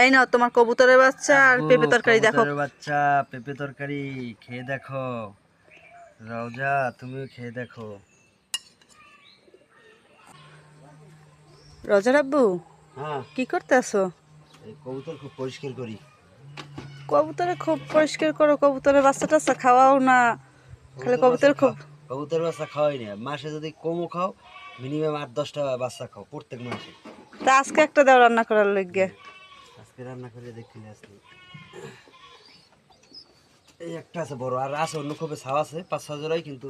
এই নাও তোমার কবুতরের বাচ্চা আর পেঁপে তরকারি দেখো। কবুতরের বাচ্চা পেঁপে তরকারি খেয়ে দেখো। রওজা তুমিও খেয়ে দেখো। রোজার আব্বু হ্যাঁ, কি করতেছো? এই কবুতর খুব পরিষ্কার করি। কবুতরে খুব পরিষ্কার করো, কবুতরের বাচ্চা টাচ্চা খাওয়াও না, খালি কবুতর খুব। কবুতর বাচ্চা খাওয়াই না, মাসে যদি কমও খাও মিনিমাম 8-10টা বাচ্চা খাও প্রত্যেক মাসে। তা আজকে একটা দাও রান্না করার লইগে। আজকে রান্না করে দেখি আজকে এই একটা আছে বড়, আর আছে অন্য খুবই ছাও আছে 5-6 জোড়াই, কিন্তু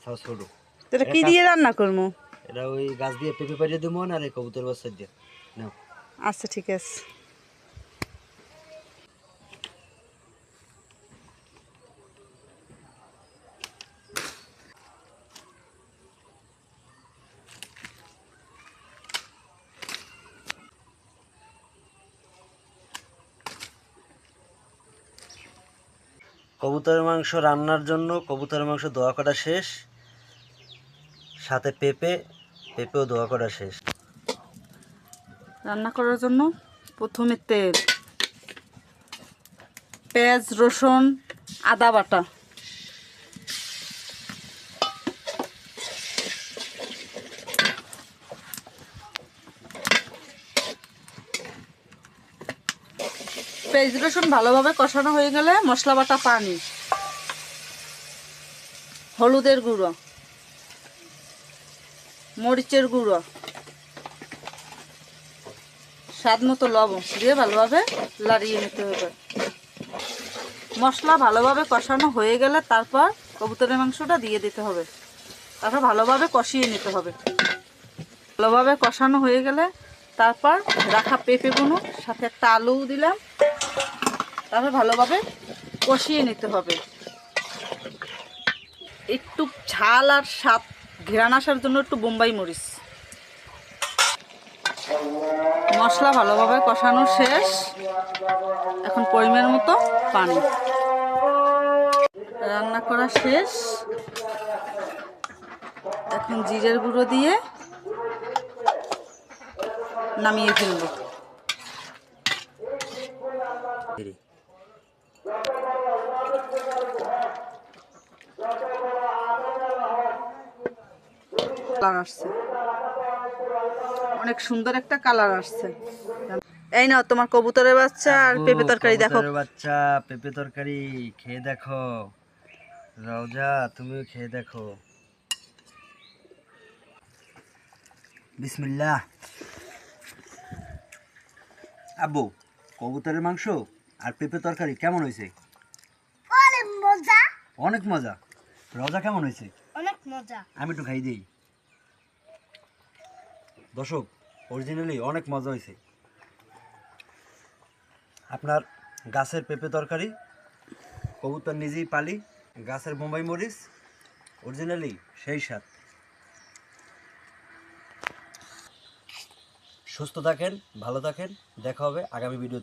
ছাও ছোট। এটা কি দিয়ে রান্না করবো? এটা ওই গাছ দিয়ে পেঁপে পাড়িয়ে দেবো আর এই কবুতর বাচ্চা দিয়ে নাও। আচ্ছা ঠিক আছে। কবুতরের মাংস রান্নার জন্য কবুতরের মাংস ধোয়া করা শেষ, সাথে পেঁপেও ধোয়া করা শেষ। রান্না করার জন্য প্রথমে তেল, পেঁয়াজ, রসুন, আদা বাটা, পেঁয়াজ রসুন ভালোভাবে কষানো হয়ে গেলে মশলা বাটা, পানি, হলুদের গুঁড়ো, মরিচের গুঁড়ো, স্বাদ মতো লবণ দিয়ে ভালোভাবে লাড়িয়ে নিতে হবে। মশলা ভালোভাবে কষানো হয়ে গেলে তারপর কবুতরের মাংসটা দিয়ে দিতে হবে, তারপর ভালোভাবে কষিয়ে নিতে হবে। ভালোভাবে কষানো হয়ে গেলে তারপর রাখা পেঁপেগুলো সাথে একটা আলু দিলাম, তারপর ভালোভাবে কষিয়ে নিতে হবে। একটু ঝাল আর স্বাদ ঘেরান আসার জন্য একটু বোম্বাই মরিচ। মশলা ভালোভাবে কষানো শেষ, এখন পরিমাণ মতো পানি। রান্না করা শেষ, এখন জিরের গুঁড়ো দিয়ে নামিয়ে ফেলবো। কালার আসছে, অনেক সুন্দর একটা কালার আসছে। এই নাও তোমার কবুতরের বাচ্চা আর পেঁপে তরকারি দেখো। কবুতরের বাচ্চা পেঁপে তরকারি খেয়ে দেখো। রওজা তুমিও খেয়ে দেখো। বিসমিল্লাহ। আব্বু, কবুতরের মাংস আর পেঁপে তরকারি কেমন হয়েছে? অনেক মজা। অনেক মজা। রওজা কেমন হয়েছে? অনেক মজা। আমি একটু খাই দিই। দর্শক, অরিজিনালি অনেক মজা হয়েছে। আপনার গাছের পেঁপে তরকারি, কবুতর নিজেই পালি, গাছের বোম্বাই মরিচ, অরিজিনালি সেই স্বাদ। সুস্থ থাকেন, ভালো থাকেন, দেখা হবে আগামী ভিডিওতে।